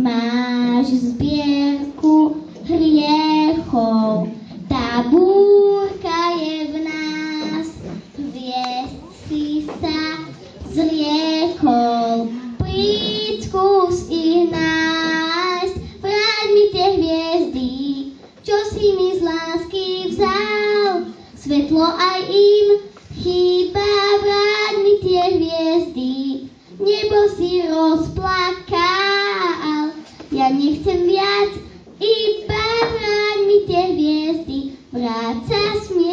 máš zbierku hriechov. Tá búrka je v nás, hviezd si sa zriekol. Príď, skús ich nájsť, vráť mi tie hviezdy, čo si mi z lásky vzal. Svetlo aj im chýba, vráť mi tie hviezdy, nebo si rozplakal. Ja nechcem viac, iba vráť mi tie hviezdy, vráť sa smiať.